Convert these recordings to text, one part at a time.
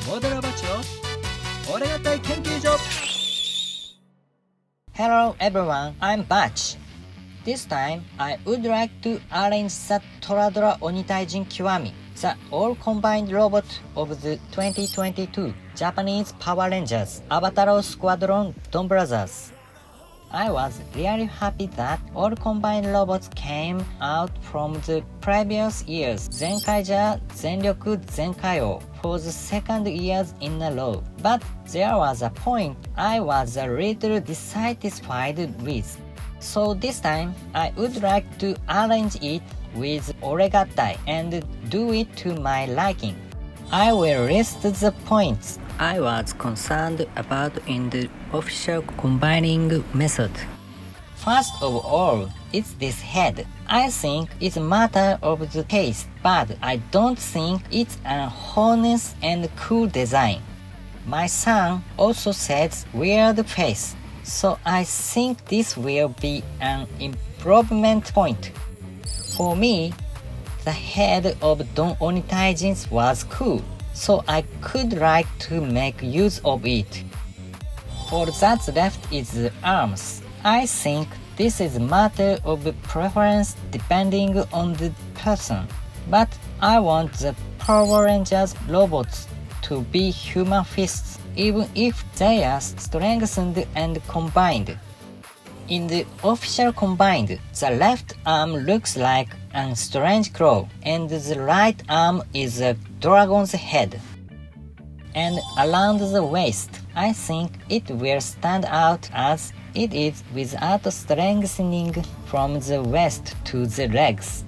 モデルバチのOre-Gattai研究所。 Hello everyone, I'm Batch. This time, I would like to arrange the Toradora Onitajin Kiwami, the all-combined robot of the 2022 Japanese Power Rangers Abatarou squadron DonBrothers's. I was really happy that all combined robots came out from the previous year's Zenkaiger Zenryoku Zenkaiyo for the second years in a row. But there was a point I was a little dissatisfied with. So this time, I would like to arrange it with Ore-Gattai and do it to my liking. I will list the points I was concerned about in the official combining method. First of all, it's this head. I think it's a matter of the taste, but I don't think it's an honest and cool design. My son also says weird face, so I think this will be an improvement point. For me, the head of Don Onitaijin was cool, so I could like to make use of it. All that's left is the arms. I think this is a matter of preference depending on the person, but I want the Power Rangers robots to be human fists, even if they are strengthened and combined. In the official combined, the left arm looks like a strange claw, and the right arm is a dragon's head. And around the waist, I think it will stand out as it is without strengthening from the waist to the legs.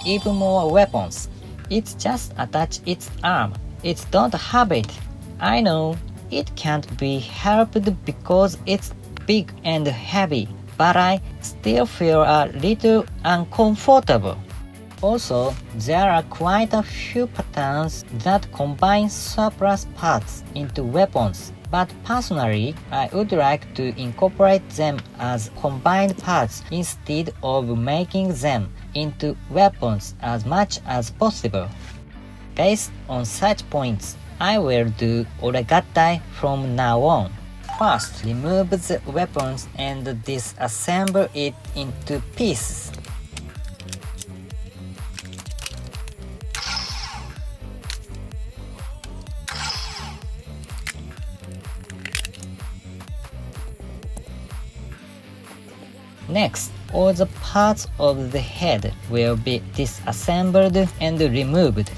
Even more weapons. It just attach its arm. It don't have it. I know it can't be helped because it's big and heavy, but I still feel a little uncomfortable. Also, there are quite a few patterns that combine surplus parts into weapons, but personally, I would like to incorporate them as combined parts instead of making them into weapons as much as possible. Based on such points, I will do Ore-Gattai from now on. First, remove the weapons and disassemble it into pieces. Next, all the parts of the head will be disassembled and removed.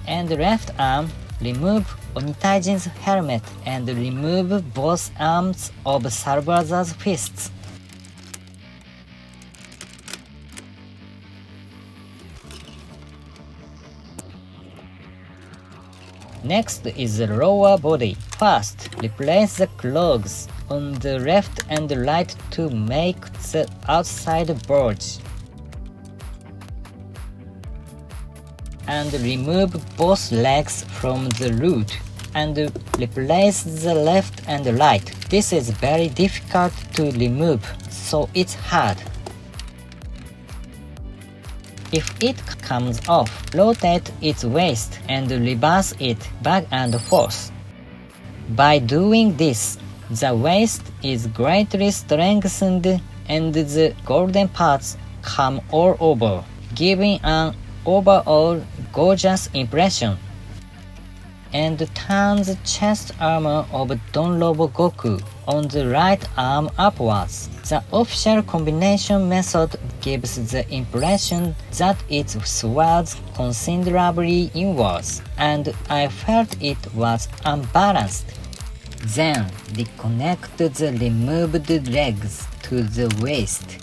And left arm, remove Onitaijin's helmet and remove both arms of Salvador's fists. Next is the lower body. First, replace the clogs on the left and right to make the outside bulge. And remove both legs from the root and replace the left and right. This is very difficult to remove, so it's hard. If it comes off, rotate its waist and reverse it back and forth. By doing this, the waist is greatly strengthened and the golden parts come all over, giving an overall gorgeous impression. And turn the chest armor of Don Robo Goku on the right arm upwards. The official combination method gives the impression that it swerves considerably inwards, and I felt it was unbalanced. Then reconnect the removed legs to the waist.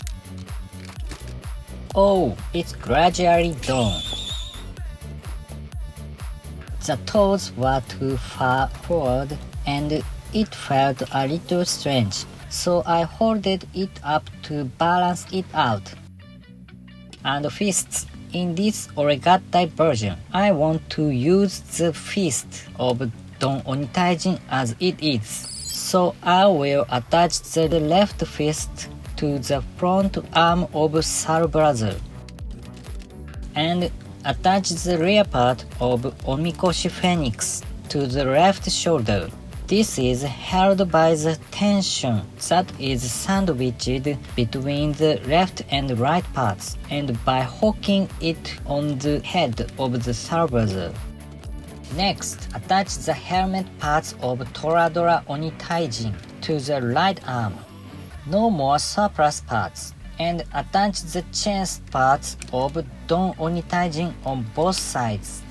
Oh, it's gradually done. The toes were too far forward and it felt a little strange, so I holded it up to balance it out. And fists. In this Ore-Gattai version, I want to use the fist of Don Onitaijin as it is, so I will attach the left fist to the front arm of Salvador. and attach the rear part of Omikoshi Phoenix to the left shoulder. This is held by the tension that is sandwiched between the left and right parts and by hooking it on the head of the Toradora. Next, attach the helmet parts of Toradora Onitajin to the right arm. No more surplus parts. And attach the chest parts of Don Onitajin on both sides.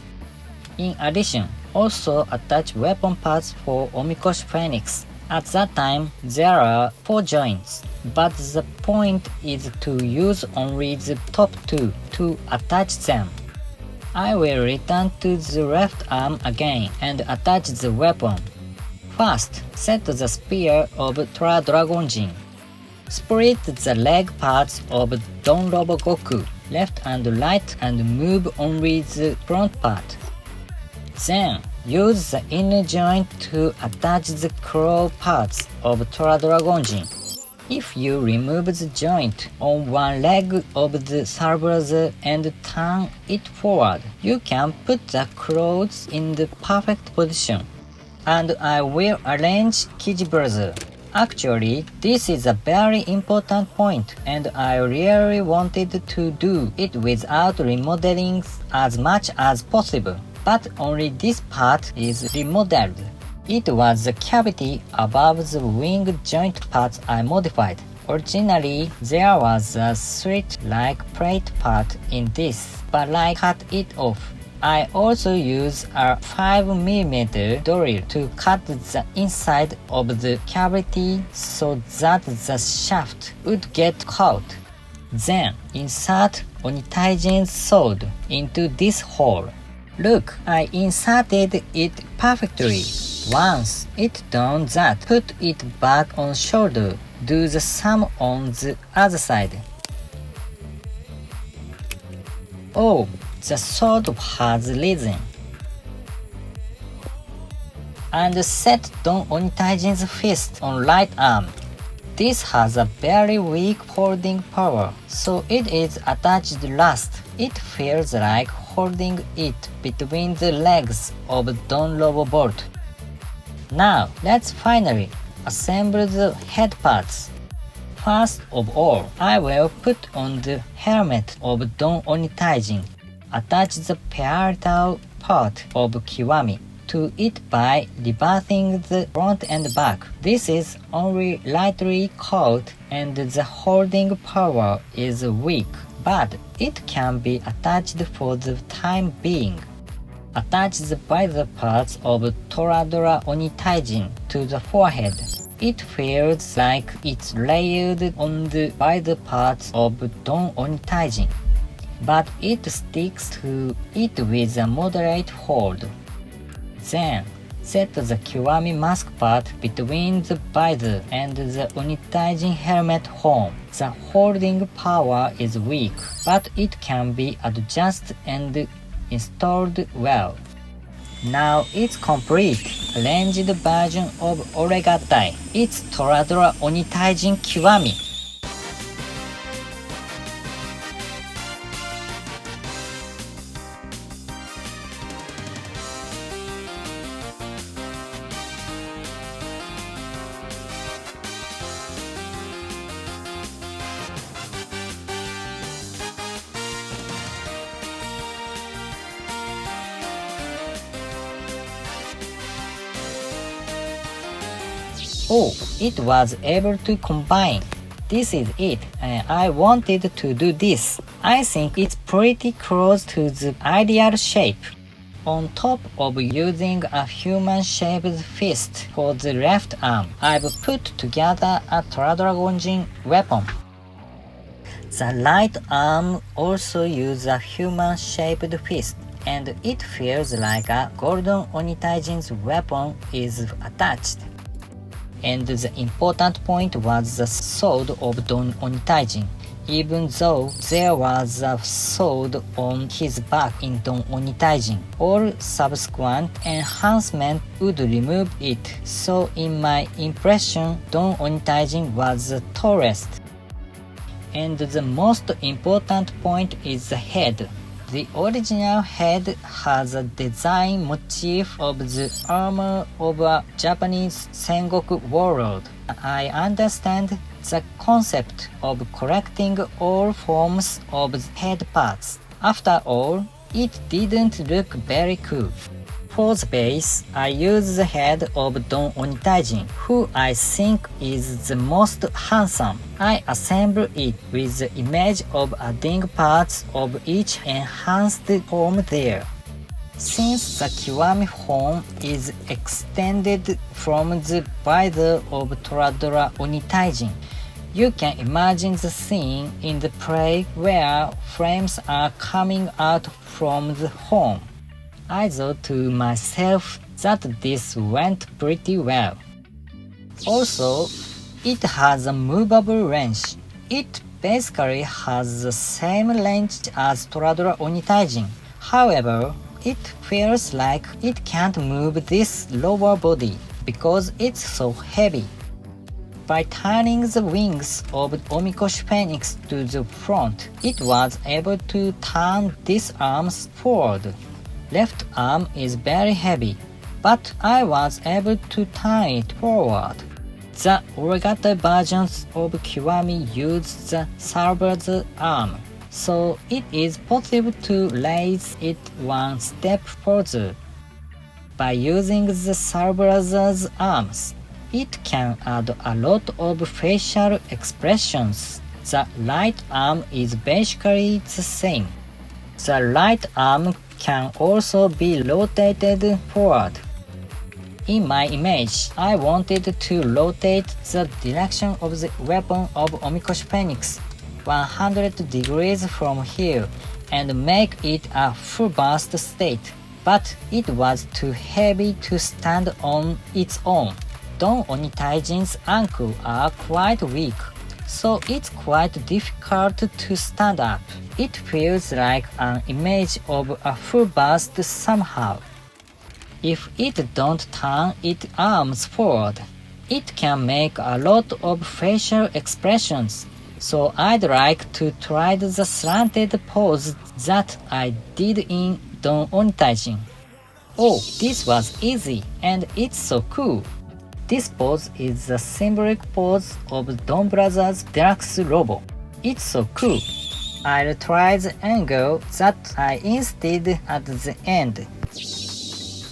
In addition, also attach weapon parts for Omikoshi Phoenix. At that time, there are 4 joints, but the point is to use only the top 2 to attach them. I will return to the left arm again and attach the weapon. First, set the spear of Toradora. Split the leg parts of DonBrothers's left and right and move only the front part. Then, use the inner joint to attach the claw parts of Toradora Gonjin. If you remove the joint on one leg of the Toradora and turn it forward, you can put the claws in the perfect position. And I will arrange Kijibrother. Actually, this is a very important point and I really wanted to do it without remodeling as much as possible, but only this part is remodeled. It was the cavity above the wing joint parts I modified. Originally, there was a slit-like plate part in this, but I cut it off. I also use a 5mm drill to cut the inside of the cavity so that the shaft would get caught. Then insert Onitaijin's sword into this hole. Look, I inserted it perfectly. Once it's done that, put it back on shoulder. Do the same on the other side. Oh, the sword has risen. And set Don Onitaijin's fist on right arm. This has a very weak holding power, so it is attached last. It feels like holding it between the legs of Don Bolt. Now, let's finally assemble the head parts. First of all, I will put on the helmet of Don Onitajin. Attach the parietal part of Kiwami to it by reversing the front and back. This is only lightly caught and the holding power is weak, but it can be attached for the time being. Attach the visor parts of Toradora Onitajin to the forehead. It feels like it's layered on the visor parts of Don Onitajin, but it sticks to it with a moderate hold. Then, set the Kiwami mask part between the visor and the Onitaijin helmet horn. The holding power is weak, but it can be adjusted and installed well. Now it's complete. Arranged version of Ore-Gattai. It's Toradora Onitajin Kiwami. Oh, it was able to combine. This is it, and I wanted to do this. I think it's pretty close to the ideal shape. On top of using a human-shaped fist for the left arm, I've put together a Toradora Gonjin weapon. The right arm also uses a human-shaped fist, and it feels like a golden Onitaijin's weapon is attached. And the important point was the sword of Don Onitajin. Even though there was a sword on his back in Don Onitajin, all subsequent enhancements would remove it, so in my impression, Don Onitajin was the tallest. And the most important point is the head. The original head has a design motif of the armor of a Japanese Sengoku warlord. I understand the concept of collecting all forms of head parts. After all, it didn't look very cool. For the base, I use the head of Don Onitajin, who I think is the most handsome. I assemble it with the image of adding parts of each enhanced form there. Since the Kiwami form is extended from the visor of Toradora Onitajin, you can imagine the scene in the play where flames are coming out from the horn. I thought to myself that this went pretty well. Also, it has a movable range. It basically has the same range as Toradora Onitajin. However, it feels like it can't move this lower body because it's so heavy. By turning the wings of Omikoshi Phoenix to the front, it was able to turn these arms forward. Left arm is very heavy, but I was able to turn it forward. The Ore-Gattai versions of Kiwami use the Cerberus arm, so it is possible to raise it one step further. By using the Cerberus arms, it can add a lot of facial expressions. The right arm is basically the same. The right arm can also be rotated forward. In my image, I wanted to rotate the direction of the weapon of Omikoshi Phoenix 100 degrees from here and make it a full burst state, but it was too heavy to stand on its own. Don Onitaijin's ankles are quite weak, so it's quite difficult to stand up. It feels like an image of a full burst somehow. If it don't turn its arms forward, it can make a lot of facial expressions, so I'd like to try the slanted pose that I did in Don Onitaijin. Oh, this was easy and it's so cool. This pose is the symbolic pose of DonBrothers's deluxe robo. It's so cool. I'll try the angle that I instead at the end.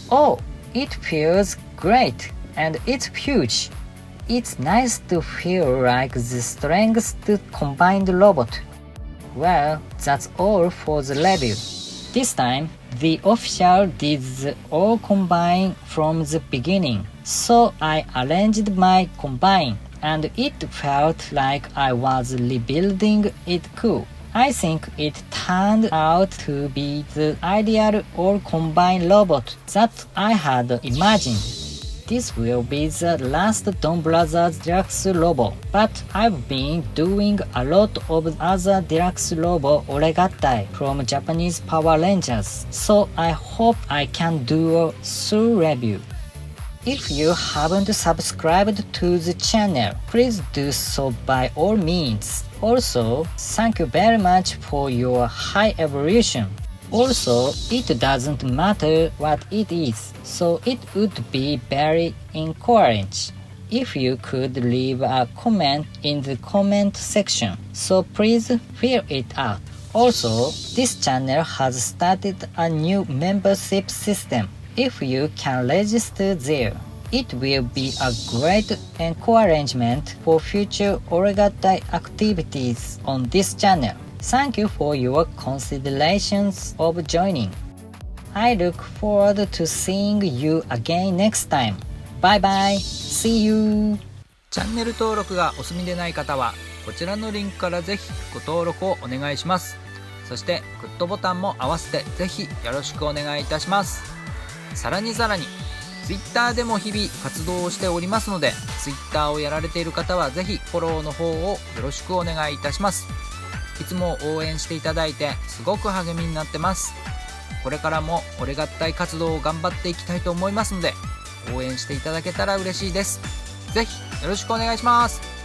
Oh, it feels great and it's huge. It's nice to feel like the strongest combined robot. Well, that's all for the review. This time, the official did the all combine from the beginning, so I arranged my combine and it felt like I was rebuilding it cool. I think it turned out to be the ideal all combine robot that I had imagined. This will be the last DonBrothers's deluxe robo, but I've been doing a lot of other deluxe robo Ore-Gattai from Japanese Power Rangers, so I hope I can do a full review. If you haven't subscribed to the channel, please do so by all means. Also, thank you very much for your high evolution. Also, it doesn't matter what it is, so it would be very encouraging if you could leave a comment in the comment section, so please fill it out. Also, this channel has started a new membership system. If you can register there, it will be a great encouragement for future Ore-Gattai activities on this channel. Thank you for your considerations of joining. I look forward to seeing you again next time. Bye bye. See you. チャンネル登録がお済みでない方はこちらのリンクからぜひご登録をお願いします。そしてグッドボタンも合わせてぜひよろしくお願いいたします。さらにTwitter でも日々活動をしておりますので Twitter をやられている方はぜひフォローの方をよろしくお願いいたします。いつも応援していただいてすごく励みになってます。これからもOre-Gattai活動を頑張っていきたいと思いますので応援していただけたら嬉しいです。ぜひよろしくお願いします。